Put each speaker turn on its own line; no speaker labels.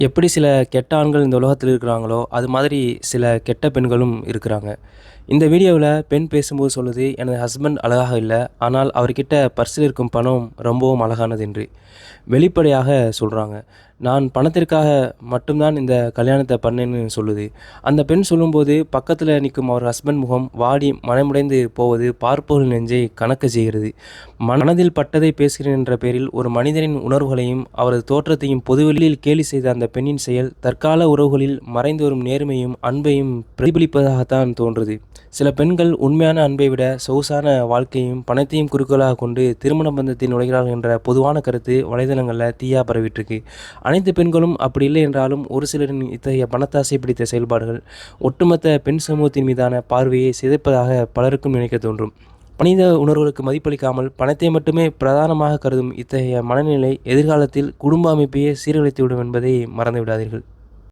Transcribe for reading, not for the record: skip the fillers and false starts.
எப்படி சில கெட்ட ஆண்கள் இந்த உலகத்தில் இருக்கிறாங்களோ, அது மாதிரி சில கெட்ட பெண்களும் இருக்கிறாங்க. இந்த வீடியோவுல பெண் பேசும்போது சொல்லுது, "எனது ஹஸ்பண்ட் அழகாக இல்ல. ஆனால் அவர்கிட்ட பர்ஸில் இருக்கும் பணம் ரொம்பவும் அழகானது" என்று. வெளிப்படையாக சொல்றாங்க. "நான் பணத்திற்காக மட்டும் தான் இந்த கல்யாணத்த பண்ணேன்னு" சொல்லுது. அந்த பெண் சொல்லும்போது, பக்கத்துல நிக்கும் அவர் ஹஸ்பண்ட் முகம் வாடி மனமுடைந்து போவது பார்ப்பவர்கள் நெஞ்சை கனக்கச் செய்கிறது. மனதில் பட்டதை பேசுகிறேன் என்ற பெயரில் ஒரு மனிதனின் உணர்வுகளையும், அவரது தோற்றத்தையும் பொதுவெளியில் கேலி செய்த அந்த பெண்ணின் செயல், தற்கால உறவுகளில் மறைந்து வரும் நேர்மையும், அன்பையும் பிரதிபலிப்பதாகத்தான் தோன்றுது. சில பெண்கள் உண்மையான அன்பை விட சொகுசான வாழ்க்கையையும், பணத்தையும் குறிக்கோளாகக் கொண்டு திருமண பந்தத்தில் நுழைகிறார்கள் என்ற பொதுவான கருத்து வலைதளங்கள்ல தீயா பரவிட்டுருக்கு. அனைத்து பெண்களும் அப்படி இல்லை என்றாலும், ஒரு சிலரின் இத்தகைய பணத்தாசை பிடித்த செயல்பாடுகள், ஒட்டுமொத்த பெண் சமூகத்தின் மீதான பார்வையை சிதைப்பதாக பலருக்கும் நினைக்கத் தோன்றும். மனித உணர்வுகளுக்கு மதிப்பளிக்காமல், பணத்தை மட்டுமே பிரதானமாக கருதும் இத்தகைய மனநிலை, எதிர்காலத்தில் குடும்ப அமைப்பையே சீர்குலைத்துவிடும் என்பதை மறந்துவிடாதீர்கள்.